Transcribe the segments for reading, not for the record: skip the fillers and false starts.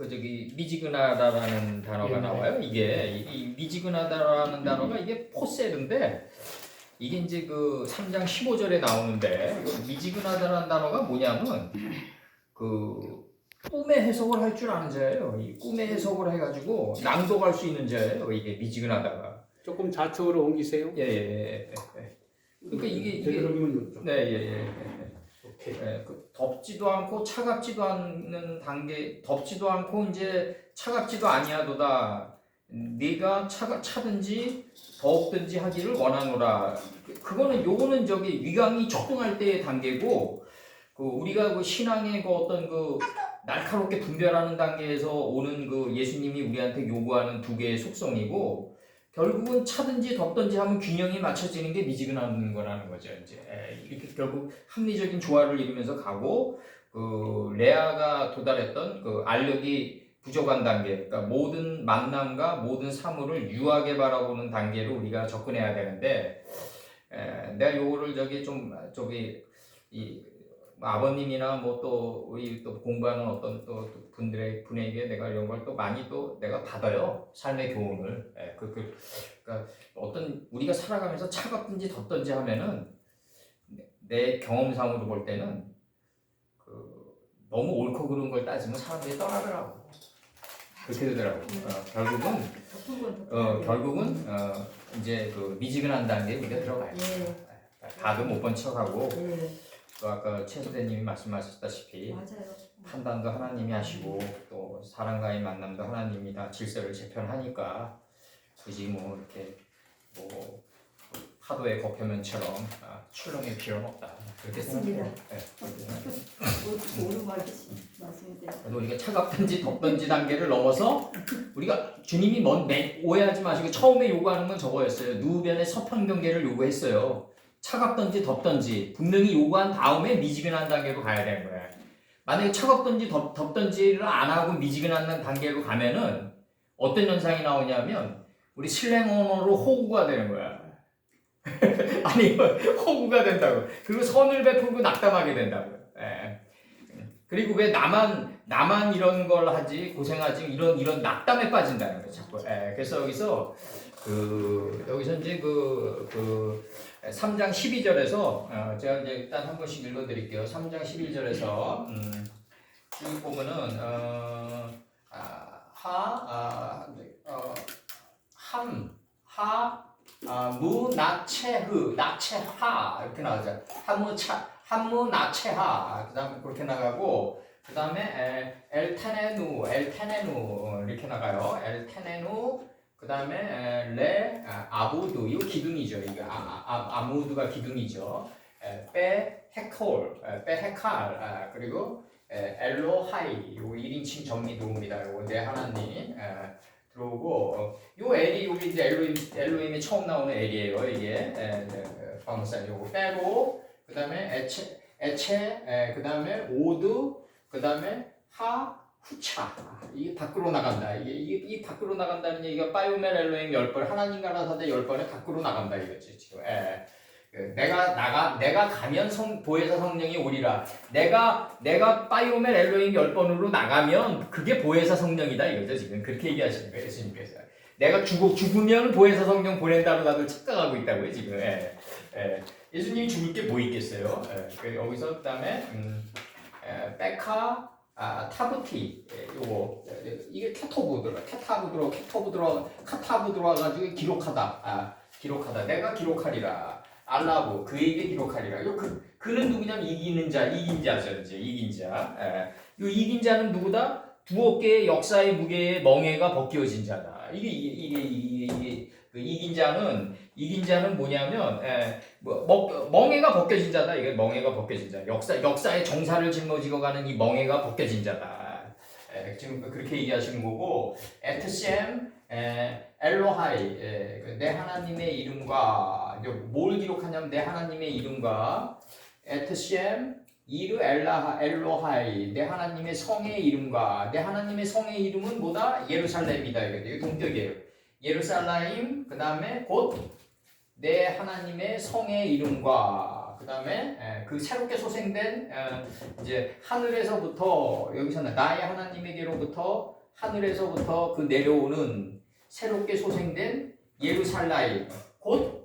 그 저기 미지근하다라는 단어가 나와요. 이게 이 미지근하다라는 단어가 이게 포셀인데 이게 이제 그 3장 15절에 나오는데 미지근하다라는 단어가 뭐냐면 그 꿈의 해석을 할 줄 아는 자예요. 이 꿈의 해석을 해가지고 낭독할 수 있는 자예요. 이게 미지근하다가. 조금 좌측으로 옮기세요. 예. 그러니까 이게 되도록이면 좀. 네. 오케이. 예, 그 덥지도 않고 차갑지도 않는 단계, 덥지도 않고 이제 차갑지도 아니하도다. 네가 차든지 덥든지 하기를 원하노라. 그거는 요거는 저기 위강이 적응할 때의 단계고, 그 우리가 그 신앙의 그 어떤 그 날카롭게 분별하는 단계에서 오는 그 예수님이 우리한테 요구하는 두 개의 속성이고, 결국은 차든지 덥든지 하면 균형이 맞춰지는 게 미지근한 거라는 거죠. 이제 이렇게 결국 합리적인 조화를 이루면서 가고 그 레아가 도달했던 그 알력이 부족한 단계, 그러니까 모든 만남과 모든 사물을 유하게 바라보는 단계로 우리가 접근해야 되는데 내가 요거를 저기 이 아버님이나 뭐 또 우리 또 공부하는 어떤 또 분에게 내가 이런 걸 또 많이 또 내가 받아요. 삶의 교훈을. 그러니까 어떤 우리가 살아가면서 차갑든지 덥든지 하면은 내 경험상으로 볼 때는 그 너무 옳고 그른 걸 따지면 사람들이 떠나더라고. 그렇게 되더라고. 결국은 이제 그 미지근한 단계에 우리가 들어가요. 다도 못 본 척하고. 또 아까 최 선생님이 말씀하셨다시피 맞아요. 판단도 하나님이 하시고 또 사람과의 만남도 하나님이 다 질서를 재편하니까 굳이 뭐 이렇게 뭐 파도의 겉표면처럼 출렁일 필요는 없다. 그렇게 맞습니다. 생각해요. 옳은 말씀이세요. 그래서 우리가 차갑든지 덥든지 단계를 넘어서 우리가 주님이 오해하지 마시고 처음에 요구하는 건 저거였어요. 누우변의 서편경계를 요구했어요. 차갑든지 덥든지 분명히 요구한 다음에 미지근한 단계로 가야 되는 거야. 만약에 차갑든지 덥든지를 안 하고 미지근한 단계로 가면은 어떤 현상이 나오냐면 우리 슬랭 언어로 호구가 되는 거야. 아니 호구가 된다고. 그리고 선을 베풀고 낙담하게 된다고. 그리고 왜 나만 이런 걸 하지 고생하지 이런 낙담에 빠진다는 거예요. 자꾸. 그래서 여기서 이제 그 3장 12절에서 제가 이제 일단 한 번씩 읽어드릴게요. 3장 11절에서 쭉 보면은 나체하 이렇게 나가죠. 함무 나체하 그다음에 그렇게 나가고 그다음에 엘테네누 이렇게 나가요. 엘테네누 그다음에 레 아부드 이거 기둥이죠. 이거 아무드가 기둥이죠. 빼 헤칼 그리고 엘로하이 요 1인칭 정리 도움이다. 요거 내 하나님 들어오고 요 엘이 여기 이제 엘로힘이 처음 나오는 엘이에요. 이게 방사 요거 빼고 그다음에 에체 그다음에 오드 그다음에 후차 이게 밖으로 나간다. 이게 밖으로 나간다는 얘기가 파이오멜 엘로힘 10번 하나님과 나사대 10번에 밖으로 나간다 이거지 지금. 내가 가면 보혜사 성령이 오리라. 내가 파이오멜 엘로힘 10번으로 나가면 그게 보혜사 성령이다 이거죠 지금. 그렇게 얘기하시는 거예요 예수님께서. 내가 죽으면 보혜사 성령 보낸다고 다들 착각하고 있다고요 지금. 예수님이 죽을 게 뭐 있겠어요. 여기서 그다음에 베카 타부티 요거 이게 카타부 들어가지고 기록하다 내가 기록하리라. 알라고 그에게 기록하리라. 그는 누구냐면 이긴 자죠. 이제 이긴 자. 요 이긴 자는 누구다? 두 어깨의 역사의 무게에 멍에가 벗겨진 자다. 이게 그 이긴 자는 뭐냐면 멍에가 벗겨진 자다. 이게 멍에가 벗겨진 자. 역사의 정사를 짊어지고 가는 이 멍에가 벗겨진 자다. 지금 그렇게 얘기하시는 거고 에트셈 엘로하이 내 하나님의 이름과 뭘 기록하냐면 내 하나님의 이름과 에트셈 이르 엘로하이 내 하나님의 성의 이름과 내 하나님의 성의 이름은 뭐다? 예루살렘이다. 이게 동격이에요. 예루살렘 그 다음에 곧 내 하나님의 성의 이름과 그다음에 그 새롭게 소생된 이제 하늘에서부터 여기서는 나의 하나님에게로부터 하늘에서부터 그 내려오는 새롭게 소생된 예루살렘 곧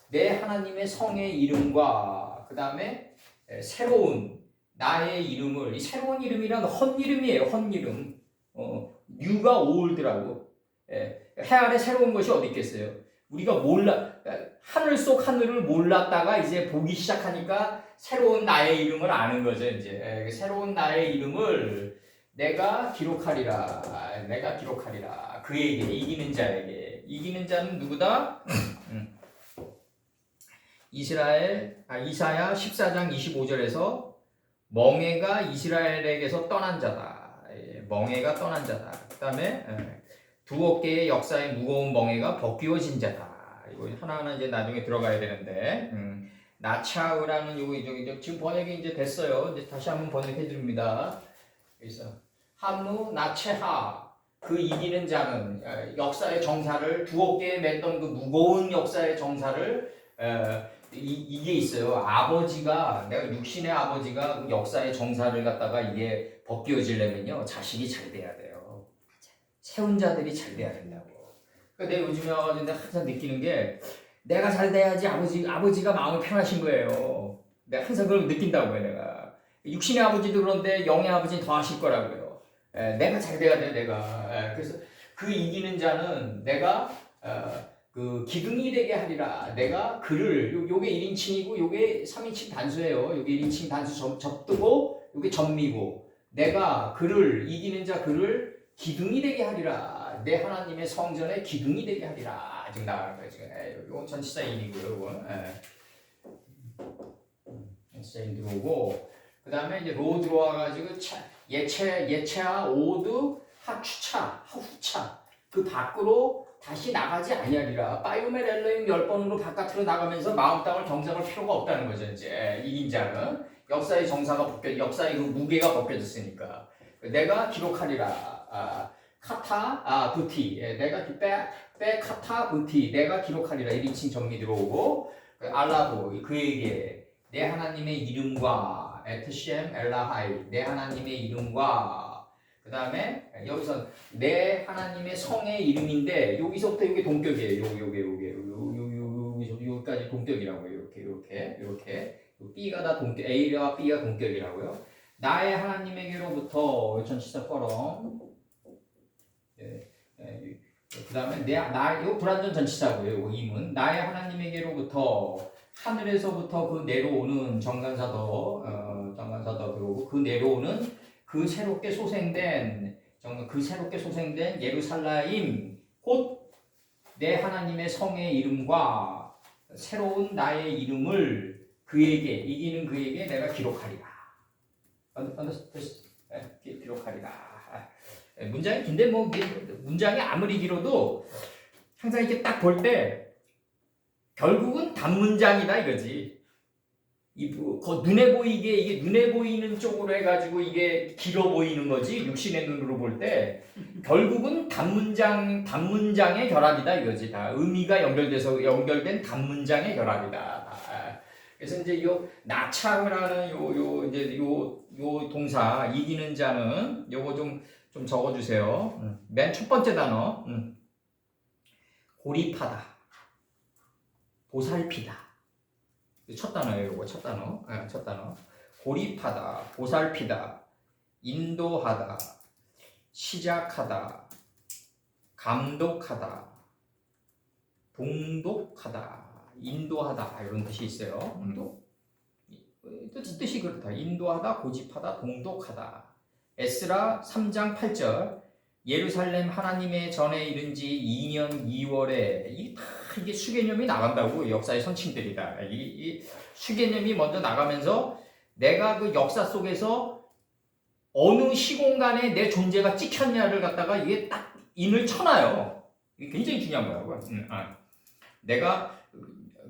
내 하나님의 성의 이름과 그다음에 새로운 나의 이름을 이 새로운 이름이란 헛 이름이에요. 헛 이름. 뉴가 올드라고. 해 아래 새로운 것이 어디 있겠어요? 우리가 하늘 속 하늘을 몰랐다가 이제 보기 시작하니까 새로운 나의 이름을 아는 거죠. 이제 새로운 나의 이름을 내가 기록하리라. 내가 기록하리라. 그에게 이기는 자에게. 이기는 자는 누구다? 이사야 14장 25절에서 멍에가 이스라엘에게서 떠난 자다. 멍에가 떠난 자다. 그 다음에 두 어깨의 역사의 무거운 멍에가 벗기워진 자다. 이거 하나하나 이제 나중에 들어가야 되는데 나차우라는 요거 지금 번역이 이제 됐어요. 이제 다시 한번 번역해 드립니다. 그래서 한무 나체하 그 이기는 자는 역사의 정사를 두 어깨에 맸던 그 무거운 역사의 정사를 이게 있어요. 아버지가 내가 육신의 아버지가 그 역사의 정사를 갖다가 이게 벗겨지려면요 자식이 잘 돼야 돼요. 세운 자들이 잘 돼야 된다고. 그러니까 내가 요즘에 와가지고 항상 느끼는 게 내가 잘 돼야지 아버지가 마음이 편하신 거예요. 내가 항상 그걸 느낀다고요. 내가 육신의 아버지도 그런데 영의 아버지는 더 하실 거라고요. 내가 잘 돼야 돼. 내가 그래서 그 이기는 자는 내가 그 기둥이 되게 하리라. 내가 그를 요게 1인칭이고 요게 3인칭 단수예요. 요게 1인칭 단수 접두고 요게 전미고 내가 그를 이기는 자 그를 기둥이 되게 하리라. 내 하나님의 성전에 기둥이 되게 하리라. 지금 나가는 거예요. 지금 요건 전치사인이고요. 요건 전치사인 들어오고 그 다음에 이제 로 들어와가지고 예체하 오드 하추차 하후차 그 밖으로 다시 나가지 아니하리라. 빠이오멜 엘로임 10번으로 바깥으로 나가면서 마음 땅을 경작할 필요가 없다는 거죠. 이제 이긴 자는 역사의 정사가 역사의 그 무게가 벗겨졌으니까 내가 기록하리라. 카타 부티 내가 빼 카타 부티 내가 기록하리라. 1인칭 정리 들어오고 알라브 그에게 내 하나님의 이름과 에트셴 엘라하이 내 하나님의 이름과 그 다음에 여기서 내 하나님의 성의 이름인데 여기서부터 이게 동격이에요. 여기까지 동격이라고요. 이렇게 B가 다 동격, A와 B가 동격이라고요. 나의 하나님에게로부터 전치사 퍼럼 그 다음에 요 불완전 전치사고요. 요 임은 나의 하나님에게로부터 하늘에서부터 그 내려오는 정관사도 들어오고 그 내려오는 그 새롭게 소생된 예루살렘 곧 내 하나님의 성의 이름과 새로운 나의 이름을 그에게 이기는 그에게 내가 기록하리라. 기록하리라. 문장이 긴데 뭐 문장이 아무리 길어도 항상 이렇게 딱 볼 때 결국은 단문장이다 이거지. 눈에 보이게 이게 눈에 보이는 쪽으로 해가지고 이게 길어 보이는 거지 육신의 눈으로 볼 때 결국은 단문장의 결합이다 이거지. 다 의미가 연결된 단문장의 결합이다. 그래서 이제 요 나차라는 요 동사 이기는 자는 요거 좀 적어주세요. 맨 첫 번째 단어 고립하다, 보살피다. 첫 단어예요. 이거 첫 단어. 첫 단어. 고립하다, 보살피다, 인도하다, 시작하다, 감독하다, 동독하다, 인도하다 이런 뜻이 있어요. 뜻이 그렇다. 인도하다, 고집하다, 동독하다. 에스라 3장 8절 예루살렘 하나님의 전에 이른 지 2년 2월에 이게 수개념이 나간다고 역사의 선친들이다. 이 수개념이 먼저 나가면서 내가 그 역사 속에서 어느 시공간에 내 존재가 찍혔냐를 갖다가 이게 딱 인을 쳐놔요. 이게 굉장히 중요한 거라고요. 내가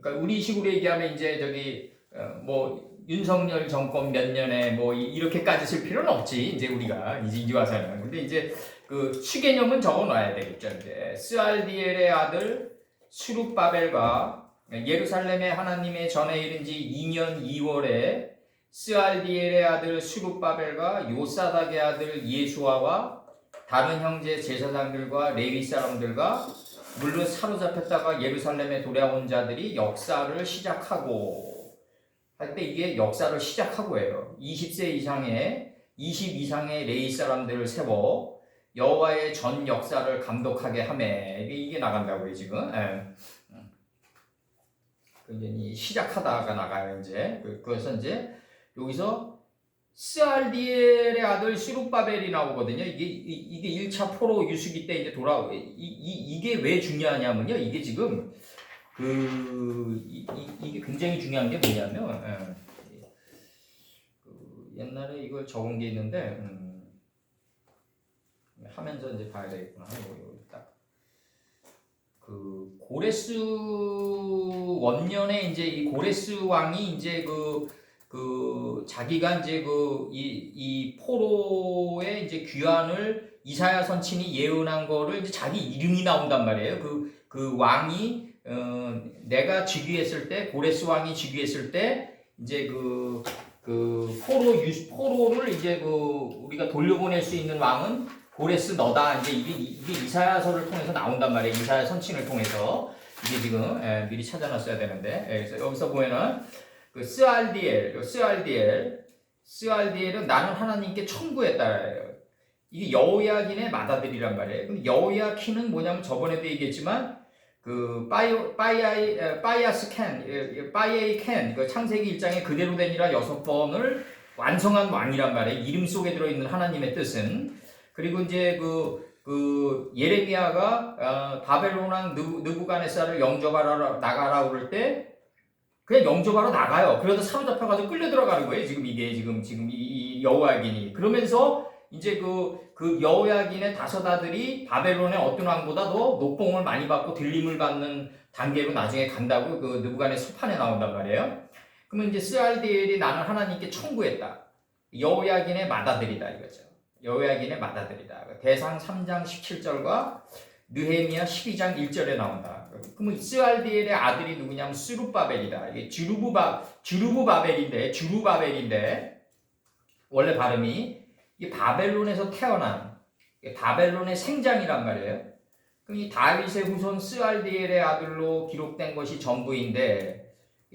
그러니까 우리 식으로 얘기하면 이제 뭐 윤석열 정권 몇 년에 뭐 이렇게까지 쓸 필요는 없지. 이제 우리가 이제 와서는. 근데 이제 그 수개념은 적어놔야 되겠죠. 이제 스알디엘의 아들 수룹바벨과 예루살렘에 하나님의 전에 이른 지 2년 2월에 스알디엘의 아들 수룹바벨과 요사닥의 아들 예수아와 다른 형제 제사장들과 레위 사람들과 물론 사로잡혔다가 예루살렘에 돌아온 자들이 역사를 시작하고 할 때 이게 역사를 시작하고예요. 20세 이상의 20 이상의 레위 사람들을 세워 여호와의 전 역사를 감독하게 하매 이게 나간다고요 지금. 이제 시작하다가 나가요 이제. 그래서 이제 여기서 스알디엘의 아들 수룹바벨이 나오거든요. 이게 1차 포로 유수기 때 이제 돌아오고 이게 왜 중요하냐면요. 이게 지금 이게 굉장히 중요한 게 뭐냐면 옛날에 이걸 적은 게 있는데 하면서 이제 봐야 되겠구나. 그 고레스 원년에 이제 이 고레스 왕이 이제 자기가 이제 이 포로의 이제 귀환을 이사야 선친이 예언한 거를 이제 자기 이름이 나온단 말이에요. 그 왕이 내가 즉위했을 때 고레스 왕이 즉위했을 때 이제 그 포로를 이제 우리가 돌려보낼 수 있는 왕은 고레스 너다. 이제 이게 이사야서를 통해서 나온단 말이에요. 이사야 선친을 통해서 이게 지금 미리 찾아놨어야 되는데 그래서 여기서 보면은 그 스알디엘은 나는 하나님께 청구했다. 이게 여호야긴의 맏아들이란 말이에요. 근데 여호야킨은 뭐냐면 저번에도 얘기했지만 그 바이아이 켄 그 창세기 1장에 그대로 되니라 6번을 완성한 왕이란 말이에요. 이름 속에 들어있는 하나님의 뜻은. 그리고 이제 그 예레미야가 바벨론 왕 느부갓네살을 영접하러 나가라 그럴 때 그냥 영접하러 나가요. 그래도 사로잡혀가지고 끌려 들어가는 거예요. 지금 이게 지금 이 여호야긴이. 그러면서 이제 그 여호야긴의 5 아들이 바벨론의 어떤 왕보다 더 녹봉을 많이 받고 들림을 받는 단계로 나중에 간다고 그 느부갓네 서판에 나온단 말이에요. 그러면 이제 스알디엘이 나는 하나님께 청구했다. 여호야긴의 맏아들이다 이거죠. 여호야긴의 맏아들이다. 대상 3장 17절과 느헤미야 12장 1절에 나온다. 그러면 스알디엘의 아들이 누구냐면 스룹바벨이다. 이게 주루바벨인데 원래 발음이 이 바벨론에서 태어난 바벨론의 생장이란 말이에요. 그럼 이 다윗의 후손 스알디엘의 아들로 기록된 것이 전부인데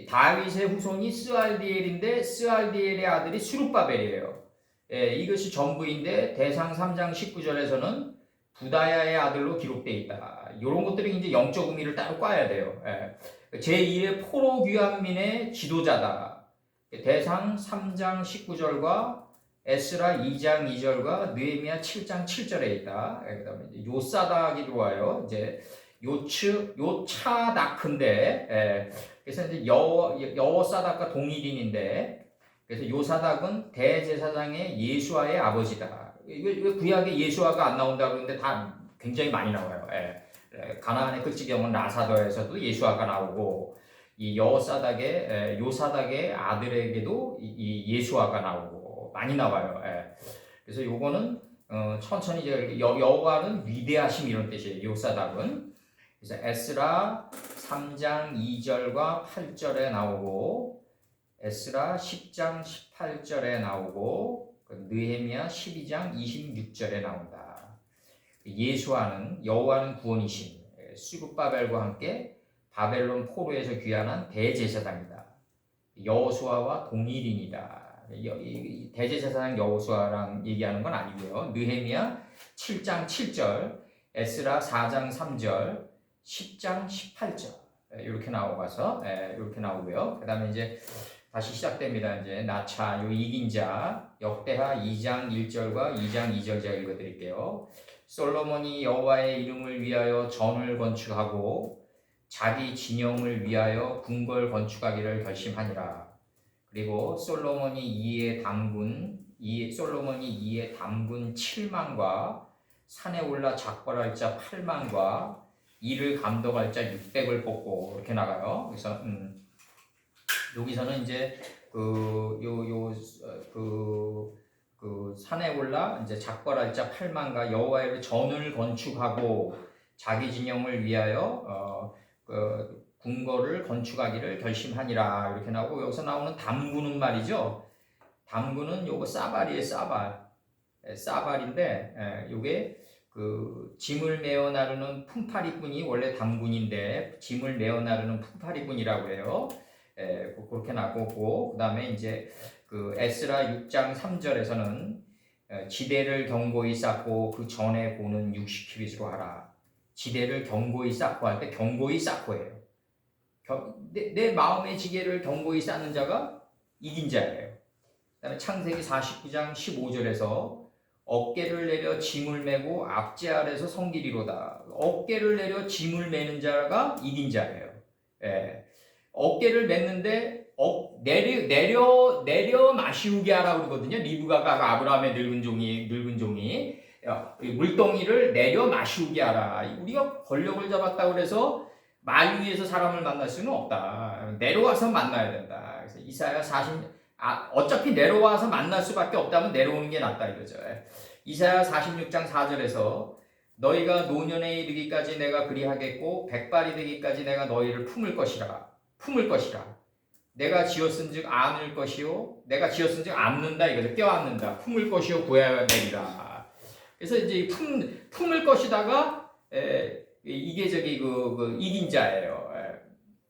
다윗의 후손이 스알디엘인데 스알디엘의 아들이 수룹바벨이에요. 이것이 전부인데 대상 3장 19절에서는 부다야의 아들로 기록되어 있다. 이런 것들이 이제 영적 의미를 따로 꽈야 돼요. 제2의 포로 귀환민의 지도자다. 대상 3장 19절과 에스라 2장 2절과 느헤미야 7장 7절에 있다. 그다음에 이제 요사닥이 들어와요. 이제 요차다크인데 그래서 이제 여호사닥과 동일인인데 그래서 요사닥은 대제사장의 예수아의 아버지다. 왜 구약에 예수아가 안 나온다 그러는데 다 굉장히 많이 나와요. 가나안의 끝지경은 라사더에서도 예수아가 나오고 이 요사닥의 아들에게도 이 예수아가 나오고 많이 나와요. 그래서 요거는 천천히 이제 여호와는 위대하심 이런 뜻이에요. 요사닥은. 그래서 에스라 3장 2절과 8절에 나오고 에스라 10장 18절에 나오고 느헤미야 12장 26절에 나온다. 예수아는 여호와는 구원이신 수룹바벨과 함께 바벨론 포로에서 귀환한 대제사장이다. 여호수아와 동일인이다. 대제사장 여호수아랑 얘기하는 건 아니고요. 느헤미야 7장 7절, 에스라 4장 3절, 10장 18절 이렇게 나오고서 이렇게 나오고요. 그다음에 이제 다시 시작됩니다. 이제 나차 이긴 자 역대하 2장 1절과 2장 2절 제가 읽어드릴게요. 솔로몬이 여호와의 이름을 위하여 전을 건축하고 자기 진영을 위하여 궁궐 건축하기를 결심하니라. 그리고 솔로몬이 이에 담군 7만과 산에 올라 작벌할 자 8만과 이를 감독할 자 600을 뽑고 이렇게 나가요. 그래서 여기서는 이제 산에 올라 이제 작벌할 자 8만과 여호와의 전을 건축하고 자기 진영을 위하여 궁궐을 건축하기를 결심하니라 이렇게 나오고 여기서 나오는 담구는 말이죠. 담구는 요거 사발이에요. 사발인데 요게 그 짐을 메어 나르는 품팔이꾼이 원래 담군인데 짐을 메어 나르는 품팔이꾼이라고 해요. 그렇게 나오고 그다음에 이제 그 에스라 6장 3절에서는 지대를 견고히 쌓고 그 전에 고는 60키빗으로 하라. 지대를 견고히 쌓고 할 때 견고히 쌓고예요. 내 마음의 지게를 견고히 쌓는 자가 이긴 자예요. 그다음에 창세기 49장 15절에서 어깨를 내려 짐을 메고 앞제 아래서 성기리로다. 어깨를 내려 짐을 메는 자가 이긴 자예요. 어깨를 맸는데 내려 마시우게 하라 그러거든요. 리브가가 아브라함의 늙은 종이 물동이를 내려 마시우게 하라. 우리가 권력을 잡았다 그래서 말 위에서 사람을 만날 수는 없다. 내려와서 만나야 된다. 그래서 이사야 40 어차피 내려와서 만날 수밖에 없다면 내려오는 게 낫다 이거죠. 이사야 46장 4절에서 너희가 노년에 이르기까지 내가 그리하겠고 백발이 되기까지 내가 너희를 품을 것이라. 내가 지었은즉 안을 것이요 내가 지었은즉 안는다 이거죠. 껴안는다. 품을 것이요 구해야 되리라. 그래서 이제 품을 것이다가 이게 저기 그 이긴 자예요.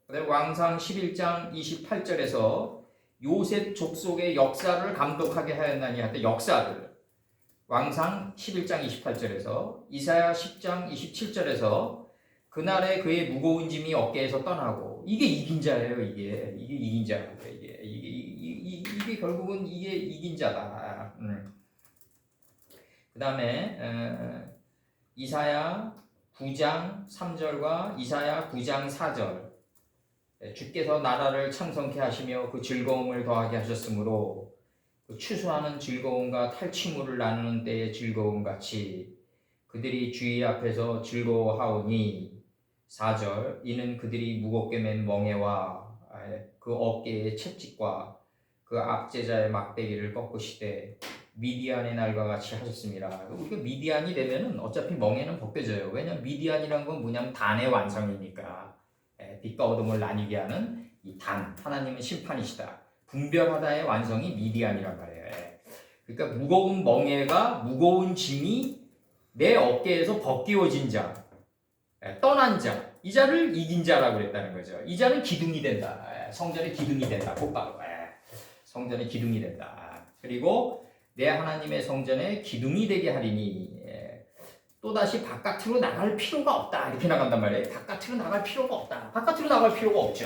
그다음에 왕상 11장 28절에서 요셉 족속의 역사를 감독하게 하였나니 할 때 역사를 왕상 11장 28절에서 이사야 10장 27절에서 그날에 그의 무거운 짐이 어깨에서 떠나고 이게 이긴 자예요. 이게 이긴 자예요. 이게 결국은 이게 이긴 자다. 그다음에 이사야 9장 3절과 이사야 9장 4절 주께서 나라를 창성케 하시며 그 즐거움을 더하게 하셨으므로 그 추수하는 즐거움과 탈취물을 나누는 때의 즐거움 같이 그들이 주의 앞에서 즐거워하오니 4절 이는 그들이 무겁게 맨 멍에와 그 어깨의 채찍과 그 압제자의 막대기를 꺾으시되 미디안의 날과 같이 하셨습니다. 우리가 미디안이 되면은 어차피 멍에는 벗겨져요. 왜냐면 미디안이란 건 뭐냐면 단의 완성이니까 빛과 어둠을 나뉘게 하는 이 단, 하나님은 심판이시다. 분별하다의 완성이 미디안이란 말이에요. 그러니까 무거운 멍에가 무거운 짐이 내 어깨에서 벗기워진 자, 떠난 자, 이 자를 이긴 자라고 그랬다는 거죠. 이 자는 기둥이 된다. 성전의 기둥이 된다. 곧바로 성전의 기둥이 된다. 그리고 내 하나님의 성전의 기둥이 되게 하리니 또다시 바깥으로 나갈 필요가 없다. 이렇게 나간단 말이에요. 바깥으로 나갈 필요가 없다. 바깥으로 나갈 필요가 없죠.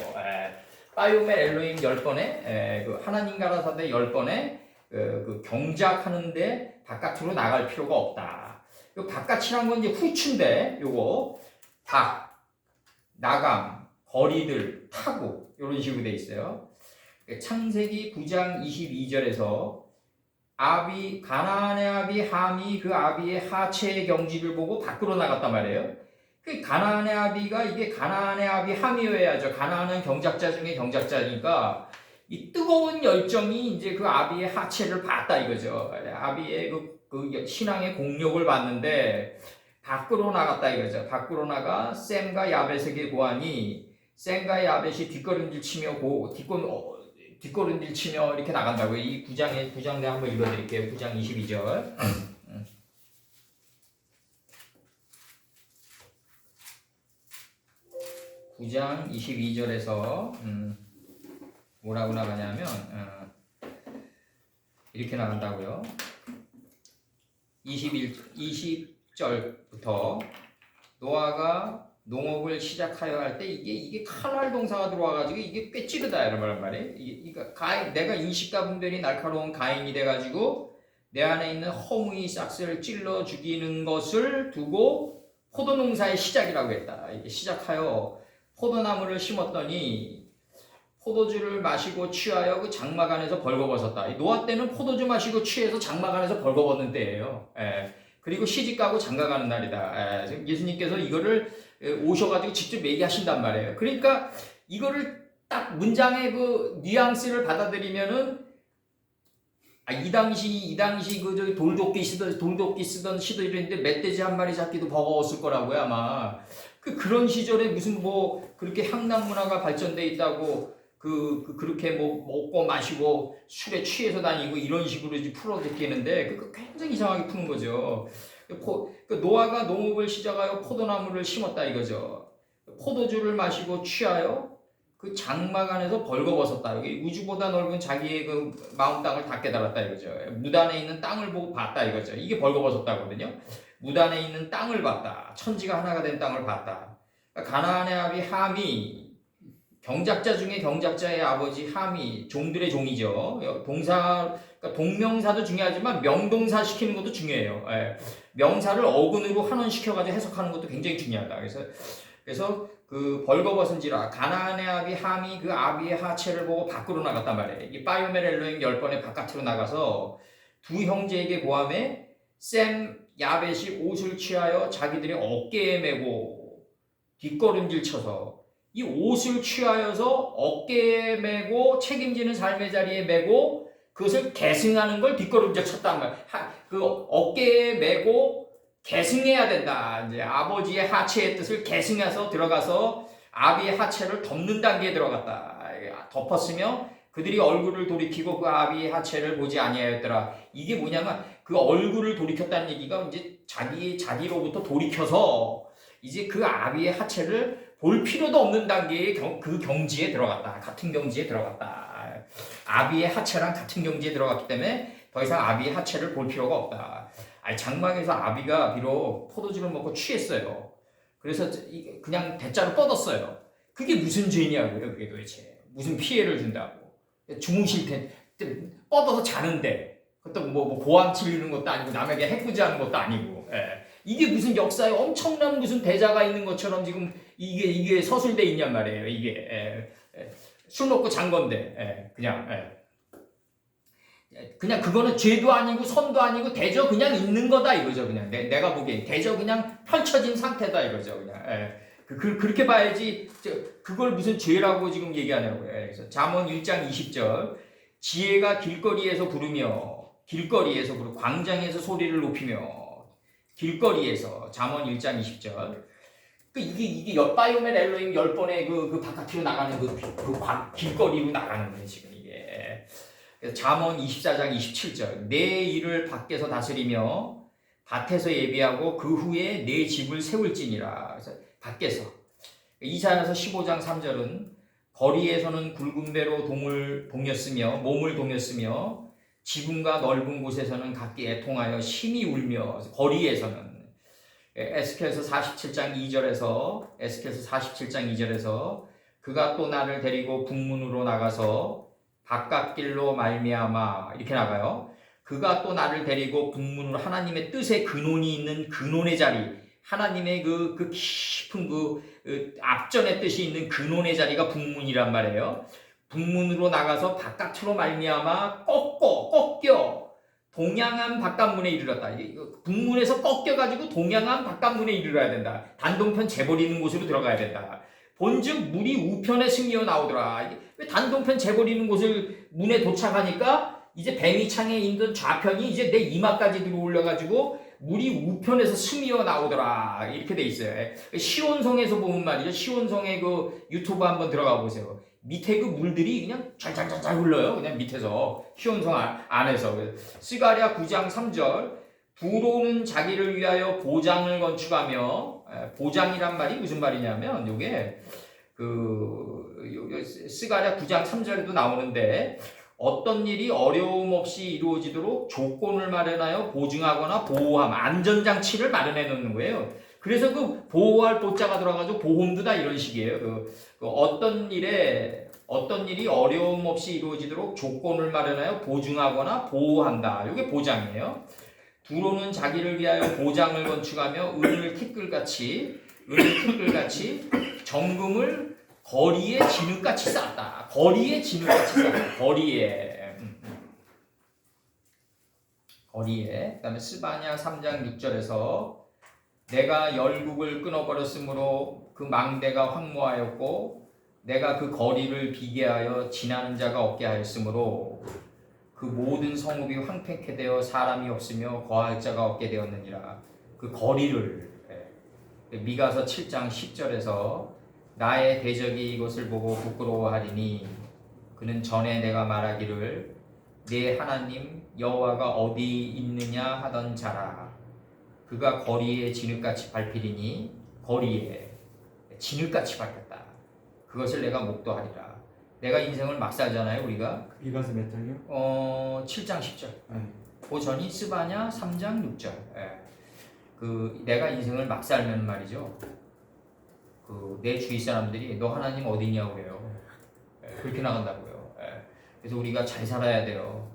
빠요멜 엘로힘 10번에 그 하나님 가라사대 10번에 그 경작하는데 바깥으로 나갈 필요가 없다. 요 바깥이란 건 이제 후추인데 요거 박, 나감, 거리들, 타고 이런 식으로 돼 있어요. 창세기 9장 22절에서 가나안의 아비 함이 그 아비의 하체의 경직을 보고 밖으로 나갔단 말이에요. 그 가나안의 아비가 이게 가나안의 아비 함이어야죠. 가나안은 경작자 중에 경작자니까 이 뜨거운 열정이 이제 그 아비의 하체를 봤다 이거죠. 아비의 그 신앙의 공력을 봤는데 밖으로 나갔다 이거죠. 밖으로 나가 셈과 야벳에게 고하니 셈과 야벳이 뒷걸음질 치며 뒷걸음질 치며 이렇게 나간다고요. 이 9장 내가 한번 읽어드릴게요. 9장 22절. 9장 22절에서 뭐라고 나가냐면 이렇게 나간다고요. 20절부터 노아가 농업을 시작하여 할 때 이게 칼날 동사가 들어와가지고 이게 꽤 찌르다 이런 말이에요. 내가 인식과 분별이 날카로운 가인이 돼가지고 내 안에 있는 허무의 싹스를 찔러 죽이는 것을 두고 포도농사의 시작이라고 했다. 이게 시작하여 포도나무를 심었더니 포도주를 마시고 취하여 그 장막 안에서 벌거벗었다. 노아 때는 포도주 마시고 취해서 장막 안에서 벌거벗는 때예요. 그리고 시집가고 장가가는 날이다. 예수님께서 이거를 오셔가지고 직접 얘기하신단 말이에요. 그러니까 이거를 딱 문장의 그 뉘앙스를 받아들이면은 이 당시 그 저기 돌도끼 쓰던 시절인데 멧돼지 한 마리 잡기도 버거웠을 거라고요 아마. 그런 시절에 무슨 뭐 그렇게 향락 문화가 발전돼 있다고 그렇게 뭐 먹고 마시고 술에 취해서 다니고 이런 식으로 이제 풀어 제끼는데 그 굉장히 이상하게 푸는 거죠. 노아가 농업을 시작하여 포도나무를 심었다 이거죠. 포도주를 마시고 취하여 그 장막 안에서 벌거벗었다. 여기 우주보다 넓은 자기의 그 마음 땅을 다 깨달았다 이거죠. 무단에 있는 땅을 보고 봤다 이거죠. 이게 벌거벗었다거든요. 무단에 있는 땅을 봤다. 천지가 하나가 된 땅을 봤다. 가나안의 아비 함이 경작자 중에 경작자의 아버지 함이 종들의 종이죠. 그러니까 동명사도 중요하지만 명동사 시키는 것도 중요해요. 명사를 어근으로 환원시켜가지고 해석하는 것도 굉장히 중요하다. 그래서 그 벌거벗은지라 가나안의 아비 함이 그 아비의 하체를 보고 밖으로 나갔단 말이에요. 이 바이오멜 엘로힘 10번에 바깥으로 나가서 두 형제에게 고함해 셈 야벳이 옷을 취하여 자기들의 어깨에 메고 뒷걸음질 쳐서 이 옷을 취하여서 어깨에 메고 책임지는 삶의 자리에 메고 그것을 계승하는 걸 뒷걸음질 쳤단 말이에요. 그 어깨에 메고 계승해야 된다. 이제 아버지의 하체의 뜻을 계승해서 들어가서 아비의 하체를 덮는 단계에 들어갔다. 덮었으며 그들이 얼굴을 돌이키고 그 아비의 하체를 보지 아니하였더라. 이게 뭐냐면 그 얼굴을 돌이켰다는 얘기가 이제 자기로부터 돌이켜서 이제 그 아비의 하체를 볼 필요도 없는 단계의 그 경지에 들어갔다. 같은 경지에 들어갔다. 아비의 하체랑 같은 경지에 들어갔기 때문에 더 이상 아비의 하체를 볼 필요가 없다. 장막에서 아비가 비록 포도주를 먹고 취했어요. 그래서 그냥 대자로 뻗었어요. 그게 무슨 죄냐고요, 그게 도대체. 무슨 피해를 준다고. 주무실 때 뻗어서 자는데 그것도 뭐 고함 치르는 것도 아니고 남에게 해코지하는 것도 아니고. 이게 무슨 역사에 엄청난 무슨 대자가 있는 것처럼 지금 이게 서술돼 있냔 말이에요. 이게 술 먹고 잔 건데 그냥 그거는 죄도 아니고 선도 아니고 대저 그냥 있는 거다 이거죠. 그냥 내가 보기엔 대저 그냥 펼쳐진 상태다 이거죠. 그냥 그렇게 봐야지 그걸 무슨 죄라고 지금 얘기하냐고요. 그래서 잠언 1장 20절 지혜가 길거리에서 부르며 광장에서 소리를 높이며 길거리에서 잠언 1장 20절 이게 바이오멜 엘로힘 10번에 그 바깥으로 나가는 그 길거리로 나가는 거예요 지금 이게. 잠언 24장 27절 내 일을 밖에서 다스리며 밭에서 예비하고 그 후에 내 집을 세울지니라. 그래서 밖에서. 이사야서 15장 3절은 거리에서는 굵은 배로 몸을 동였으며 지붕과 넓은 곳에서는 각기 애통하여 심히 울며. 거리에서는 에스겔서 47장 2절에서 그가 또 나를 데리고 북문으로 나가서 바깥길로 말미암아 이렇게 나가요. 그가 또 나를 데리고 북문으로 하나님의 뜻의 근원이 있는 근원의 자리, 하나님의 그 깊은 앞전의 뜻이 있는 근원의 자리가 북문이란 말이에요. 북문으로 나가서 바깥으로 말미암아 꺾여 동양한 바깥문에 이르렀다. 북문에서 꺾여가지고 동양한 바깥문에 이르러야 된다. 단동편 재버리는 곳으로 들어가야 된다. 본즉 물이 우편에 스미어 나오더라. 왜 단동편 재버리는 곳을 문에 도착하니까 이제 뱀이창에 있는 좌편이 이제 내 이마까지 들어올려가지고 물이 우편에서 스미어 나오더라. 이렇게 돼 있어요. 시온성에서 보면 말이죠. 시온성의 그 유튜브 한번 들어가 보세요. 밑에 그 물들이 그냥 잘 흘러요. 그냥 밑에서 시온성 안에서. 스가랴 9장 3절 두로는 자기를 위하여 보장을 건축하며 보장이란 말이 무슨 말이냐면 요게 스가랴 9장 3절에도 나오는데 어떤 일이 어려움 없이 이루어지도록 조건을 마련하여 보증하거나 보호함 안전장치를 마련해 놓는 거예요. 그래서 그 보호할 보자가 들어가지고 보험도 다 이런 식이에요. 어떤 일이 어려움 없이 이루어지도록 조건을 마련하여 보증하거나 보호한다. 이게 보장이에요. 두로는 자기를 위하여 보장을 건축하며 은을 티끌같이 정금을 거리에 진흙같이 쌓았다. 거리에. 그다음에 스바냐 3장 6절에서 내가 열국을 끊어버렸으므로 그 망대가 황무하였고 내가 그 거리를 비게 하여 지나는 자가 없게 하였으므로 그 모든 성읍이 황폐케 되어 사람이 없으며 거할 자가 없게 되었느니라. 그 거리를 미가서 7장 10절에서 나의 대적이 이것을 보고 부끄러워하리니 그는 전에 내가 말하기를 내 하나님 여호와가 어디 있느냐 하던 자라. 그가 거리에 진흙같이 밟히리니 거리에 진흙같이 밟혔다. 그것을 내가 목도하리라. 내가 인생을 막 살잖아요 우리가. 미가서 몇 장이요? 7장 10절. 그 전이 스바냐 3장 6절. 그 내가 인생을 막 살면 말이죠. 그 내 주위 사람들이 너 하나님 어디냐고 그래요. 그렇게 나간다고요. 그래서 우리가 잘 살아야 돼요.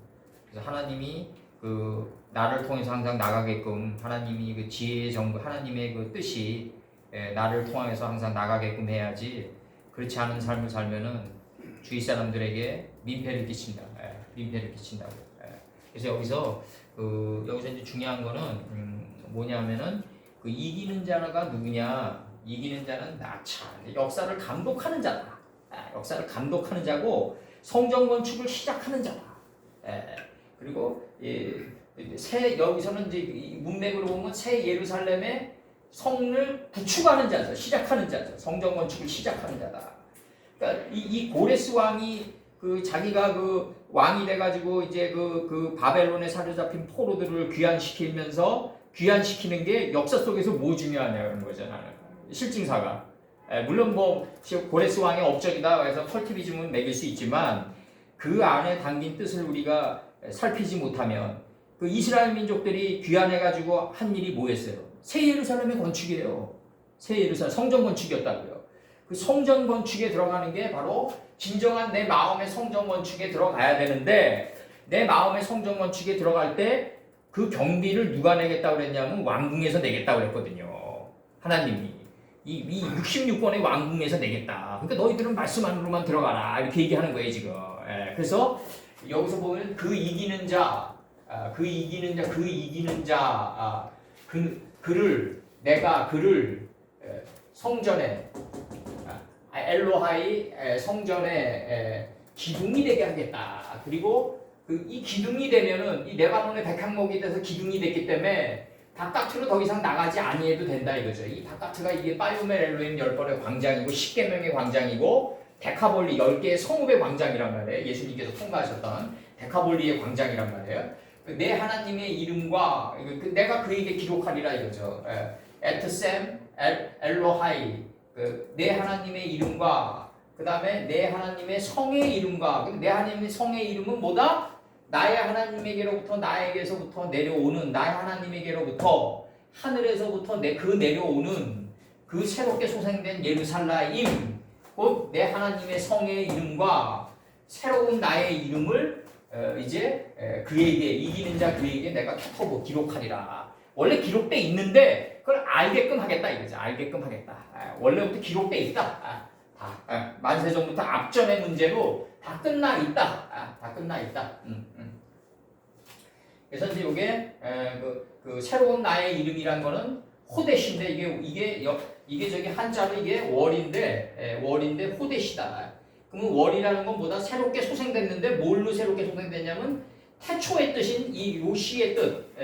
그래서 하나님이 그 나를 통해서 항상 나가게끔 하나님이 그 지혜의 정부 하나님의 그 뜻이 나를 통해서 항상 나가게끔 해야지. 그렇지 않은 삶을 살면은 주위 사람들에게 민폐를 끼친다. 민폐를 끼친다고. 그래서 여기서 이제 중요한 거는 뭐냐면은 그 이기는 자가 누구냐? 이기는 자는 나차. 역사를 감독하는 자다. 역사를 감독하는 자고 성전 건축을 시작하는 자다. 그리고 여기서는 이제 문맥으로 보면 새 예루살렘의 성을 구축하는 자죠. 시작하는 자죠. 성전 건축을 시작하는 자다. 그러니까 이 고레스 왕이 그 자기가 그 왕이 돼가지고 이제 그 바벨론에 사로잡힌 포로들을 귀환시키는 게 역사 속에서 뭐 중요하냐는 거잖아요. 실증사가. 물론 뭐 고레스 왕의 업적이다 해서 컬티비즘은 매길 수 있지만 그 안에 담긴 뜻을 우리가 살피지 못하면 그 이스라엘 민족들이 귀환해가지고 한 일이 뭐였어요? 새 예루살렘의 건축이에요. 새 예루살렘 성전 건축이었다고요. 그 성전 건축에 들어가는 게 바로 진정한 내 마음의 성전 건축에 들어가야 되는데 내 마음의 성전 건축에 들어갈 때 그 경비를 누가 내겠다고 그랬냐면 왕궁에서 내겠다고 그랬거든요. 하나님이 이 66권의 왕궁에서 내겠다. 그러니까 너희들은 말씀 안으로만 들어가라 이렇게 얘기하는 거예요 지금. 그래서 여기서 보면 그 이기는 자, 내가 그를 성전에 엘로하이 성전에 기둥이 되게 하겠다. 그리고 이 기둥이 되면은 이 레바논의 백향목이 돼서 기둥이 됐기 때문에 바깥으로 더 이상 나가지 아니해도 된다 이거죠. 이 바깥가 이게 파이오멜 엘로힘 10번의 광장이고 10계명의 광장이고 데카볼리 10개의 성읍의 광장이란 말이에요. 예수님께서 통과하셨던 데카볼리의 광장이란 말이에요. 내 하나님의 이름과 내가 그에게 기록하리라 이거죠. 에트셈 엘로하이 내 하나님의 이름과 그 다음에 내 하나님의 성의 이름과 내 하나님의 성의 이름은 뭐다? 나의 하나님에게로부터 나에게서부터 내려오는 나의 하나님에게로부터 하늘에서부터 내려오는 그 새롭게 소생된 예루살렘 곧 내 하나님의 성의 이름과 새로운 나의 이름을 이제 그에게 이기는 자 그에게 내가 켜터보 기록하리라. 원래 기록돼 있는데 그걸 알게끔 하겠다 이거죠. 알게끔 하겠다. 원래부터 기록돼 있다. 다 만세전부터 앞전의 문제로 다 끝나 있다. 다 끝나 있다. 그래서 이제 이게 그 새로운 나의 이름이란 거는 호데시인데 이게 저기 한자로 이게 월인데 호데시다. 그러면 월이라는 건 뭐다? 새롭게 소생됐는데 뭘로 새롭게 소생됐냐면 태초의 뜻인 이 요시의 뜻,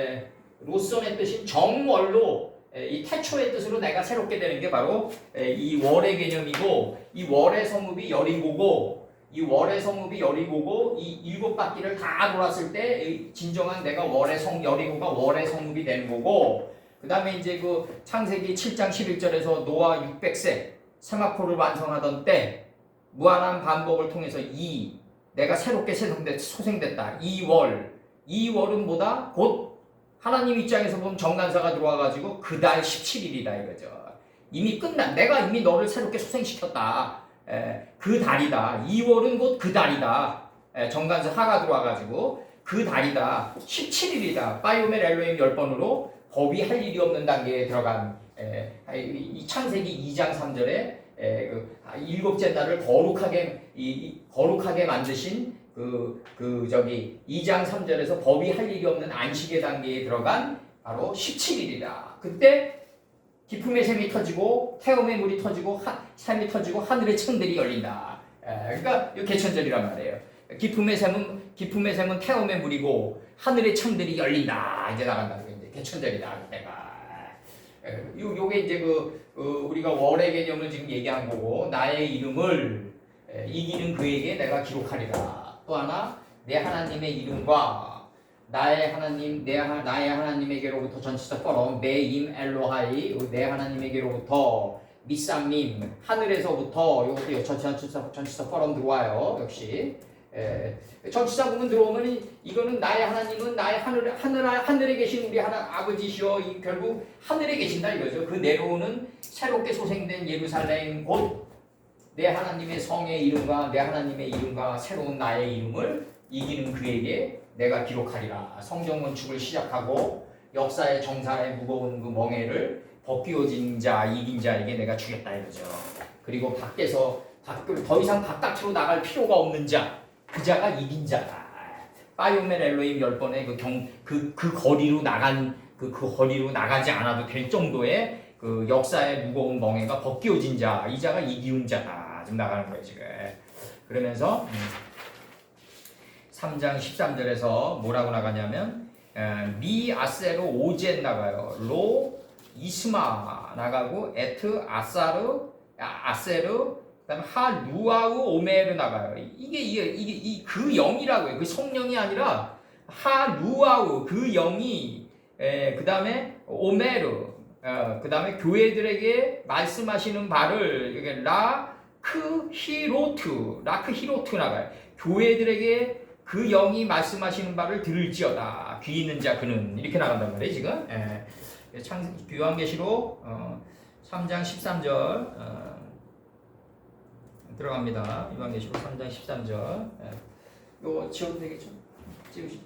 로선의 뜻인 정월로 이 태초의 뜻으로 내가 새롭게 되는 게 바로 이 월의 개념이고 이 월의 성읍이 여리고고 이 월의 성읍이 여리고고 이 7바퀴를 다 돌았을 때 진정한 내가 여리고가 월의 성읍이 되는 거고 그 다음에 이제 그 창세기 7장 11절에서 노아 600세 세마포를 완성하던 때 무한한 반복을 통해서 내가 새롭게 소생됐다. 이 월은 뭐다? 곧 하나님 입장에서 보면 정관사가 들어와가지고 그 달 17일이다 이거죠. 이미 내가 이미 너를 새롭게 소생시켰다. 그 달이다. 2월은 곧 그 달이다. 정관사 하가 들어와가지고 그 달이다. 17일이다. 파이오멜 엘로힘 10번으로 법이 할 일이 없는 단계에 들어간 이 창세기 2장 3절에 일곱째 날을 거룩하게 만드신 저기 2장 3절에서 법이 할 일이 없는 안식의 단계에 들어간 바로 17일이다. 그때 기품의 샘이 터지고 태음의 물이 터지고 샘이 터지고 하늘의 창들이 열린다. 그러니까 이 개천절이란 말이에요. 기품의 샘은 기품의 샘은 태움의 물이고 하늘의 창들이 열린다. 이제 나간다. 이제 개천절이다. 내가 요게 이제 우리가 월의 개념을 지금 얘기한 거고 나의 이름을 이기는 그에게 내가 기록하리라. 또 하나 내 하나님의 이름과 나의 하나님 나의 하나님에게로부터 전치사 포럼 메임 엘로하이 내 하나님에게로부터 미삼님 하늘에서부터 이것도 전치사 포럼 들어와요. 역시 전치사 부분 들어오면 이거는 나의 하나님은 나의 하늘에 계신 우리 아버지시여 결국 하늘에 계신다 이거죠. 그 내려오는 새롭게 소생된 예루살렘 곧 내 하나님의 성의 이름과 내 하나님의 이름과 새로운 나의 이름을 이기는 그에게 내가 기록하리라. 성경 건축을 시작하고 역사의 정사의 무거운 그 멍에를 벗기워진 자 이긴 자에게 내가 주겠다 이거죠. 그리고 밖에서 더 이상 바깥으로 나갈 필요가 없는 자 그 자가 이긴 자다. 파이오멘 엘로임 10번의 그 거리로 거리로 나가지 않아도 될 정도의 그 역사의 무거운 멍에가 벗겨진 자, 이 자가 이기운 자다. 지금 나가는 거예요 지금. 그러면서 3장 13절에서 뭐라고 나가냐면 미 아세르 오젠 나가요. 로 이스마 나가고 에트 아세르 그다음에 하 루아우 오메르 나가요. 이게 그 영이라고요. 그 성령이 아니라 하 루아우 그 영이 그다음에 오메르 그다음에 교회들에게 말씀하시는 바를 이게 라크 히로트 나가요. 교회들에게 그 영이 말씀하시는 바를 들을지어다. 귀 있는 자 그는 이렇게 나간단 말이에요 지금. 요한계시록 3장 13절 들어갑니다. 요한계시록 3장 13절. 요거 지워도 되겠죠? 찍으시